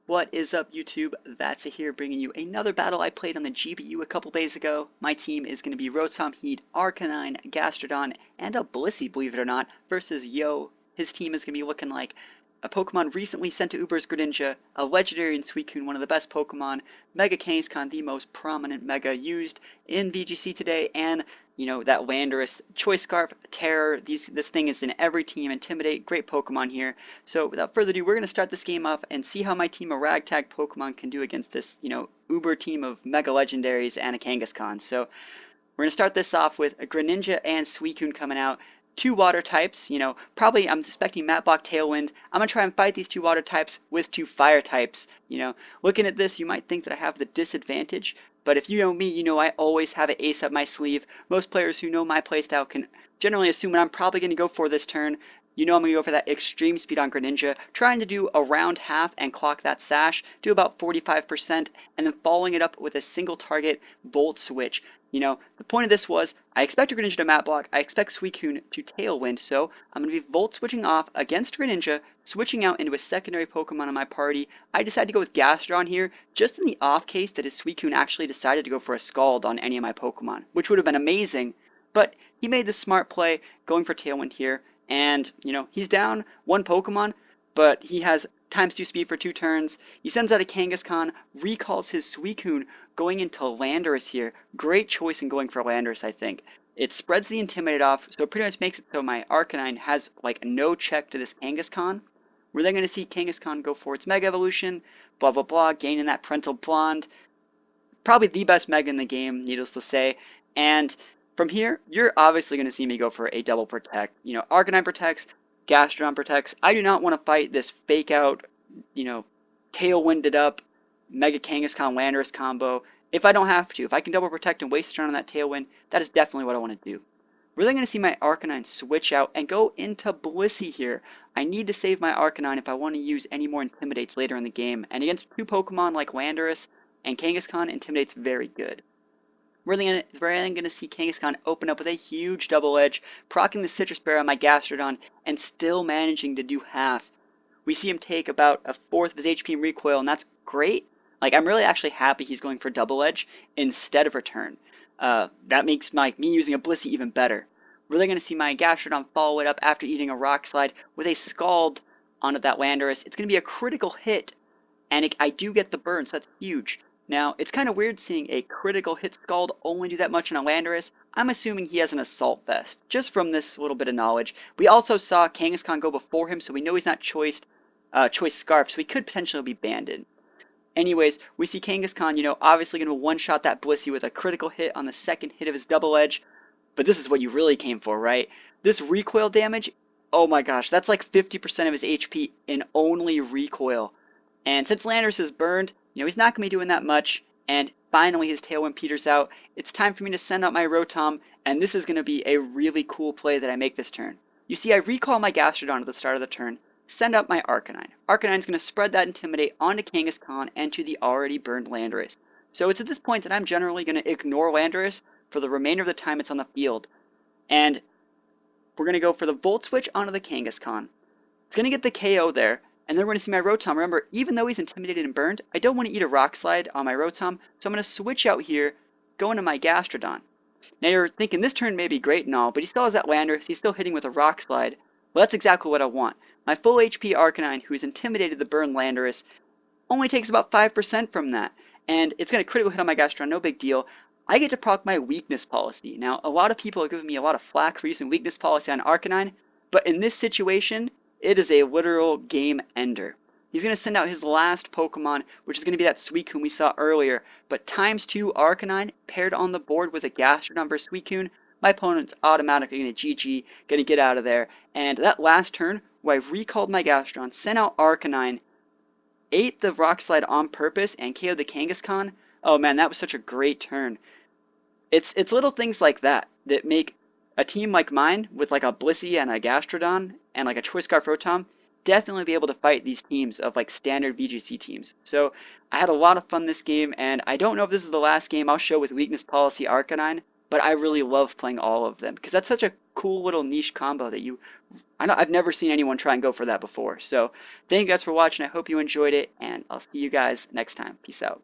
What is up, YouTube? That's here bringing you another battle I played on the GBU a couple days ago. My team is going to be Rotom, Heat, Arcanine, Gastrodon, and a Blissey, believe it or not, versus Yo. His team is going to be looking like a Pokemon recently sent to Uber's Greninja, a legendary in Suicune, one of the best Pokemon, Mega Kangaskhan, the most prominent Mega used in VGC today, and that Landorus, Choice Scarf, Terror. This thing is in every team. Intimidate, great Pokemon here. So without further ado, we're going to start this game off and see how my team of ragtag Pokemon can do against this, Uber team of Mega Legendaries and a Kangaskhan. So we're going to start this off with a Greninja and Suicune coming out. Two water types, probably I'm expecting Matlock Tailwind. I'm going to try and fight these two water types with two fire types. Looking at this, you might think that I have the disadvantage, but if you know me, you know I always have an ace up my sleeve. Most players who know my playstyle can generally assume what I'm probably going to go for this turn. I'm going to go for that extreme speed on Greninja, trying to do around half and clock that sash, do about 45%, and then following it up with a single target Volt Switch. The point of this was, I expect Greninja to Mat Block, I expect Suicune to Tailwind, so I'm going to be Volt Switching off against Greninja, switching out into a secondary Pokemon in my party. I decided to go with Gastrodon here, just in the off case that his Suicune actually decided to go for a Scald on any of my Pokemon, which would have been amazing, but he made the smart play going for Tailwind here. And, he's down one Pokemon, but he has ×2 speed for 2 turns. He sends out a Kangaskhan, recalls his Suicune, going into Landorus here. Great choice in going for Landorus, I think. It spreads the Intimidate off, so it pretty much makes it so my Arcanine has, no check to this Kangaskhan. We're then going to see Kangaskhan go for its Mega Evolution, blah blah blah, gaining that Parental Blonde. Probably the best Mega in the game, needless to say. And from here, you're obviously going to see me go for a double protect. Arcanine protects, Gastrodon protects. I do not want to fight this fake out, tailwinded up Mega Kangaskhan Landorus combo if I don't have to. If I can double protect and waste a turn on that tailwind, that is definitely what I want to do. We're then going to see my Arcanine switch out and go into Blissey here. I need to save my Arcanine if I want to use any more Intimidates later in the game. And against two Pokemon like Landorus and Kangaskhan, Intimidate's very good. We're then going to see Kangaskhan open up with a huge double edge, proccing the Citrus Berry on my Gastrodon, and still managing to do half. We see him take about a fourth of his HP in recoil, and that's great. I'm really actually happy he's going for double edge instead of return. That makes me using a Blissey even better. We're then going to see my Gastrodon follow it up after eating a Rock Slide with a Scald onto that Landorus. It's going to be a critical hit, and I do get the burn, so that's huge. Now, it's kind of weird seeing a critical hit Scald only do that much on a Landorus. I'm assuming he has an Assault Vest, just from this little bit of knowledge. We also saw Kangaskhan go before him, so we know he's not Choice Scarf, so he could potentially be banded. Anyways, we see Kangaskhan, obviously going to one-shot that Blissey with a critical hit on the second hit of his double edge. But this is what you really came for, right? This recoil damage, oh my gosh, that's like 50% of his HP in only recoil. And since Landorus is burned, he's not going to be doing that much, and finally his Tailwind peters out. It's time for me to send out my Rotom, and this is going to be a really cool play that I make this turn. You see, I recall my Gastrodon at the start of the turn, send out my Arcanine. Arcanine's going to spread that Intimidate onto Kangaskhan and to the already burned Landorus. So it's at this point that I'm generally going to ignore Landorus for the remainder of the time it's on the field. And we're going to go for the Volt Switch onto the Kangaskhan. It's going to get the KO there. And then we're going to see my Rotom. Remember, even though he's intimidated and burned, I don't want to eat a Rock Slide on my Rotom, so I'm going to switch out here, go into my Gastrodon. Now you're thinking this turn may be great and all, but he still has that Landorus, he's still hitting with a Rock Slide. Well, that's exactly what I want. My full HP Arcanine, who's intimidated the burned Landorus, only takes about 5% from that, and it's going to critical hit on my Gastrodon, no big deal. I get to proc my Weakness Policy. Now, a lot of people are giving me a lot of flack for using Weakness Policy on Arcanine, but in this situation, it is a literal game ender. He's going to send out his last Pokemon, which is going to be that Suicune we saw earlier. But ×2 Arcanine paired on the board with a Gastrodon versus Suicune, my opponent's automatically going to GG, going to get out of there. And that last turn, where I recalled my Gastrodon, sent out Arcanine, ate the Rock Slide on purpose, and KO'd the Kangaskhan. Oh man, that was such a great turn. It's little things like that that make a team like mine, with a Blissey and a Gastrodon, and a Choice Scarf Rotom, definitely be able to fight these teams of standard VGC teams. So I had a lot of fun this game, and I don't know if this is the last game I'll show with Weakness Policy Arcanine, but I really love playing all of them because that's such a cool little niche combo that I've never seen anyone try and go for that before. So thank you guys for watching. I hope you enjoyed it, and I'll see you guys next time. Peace out.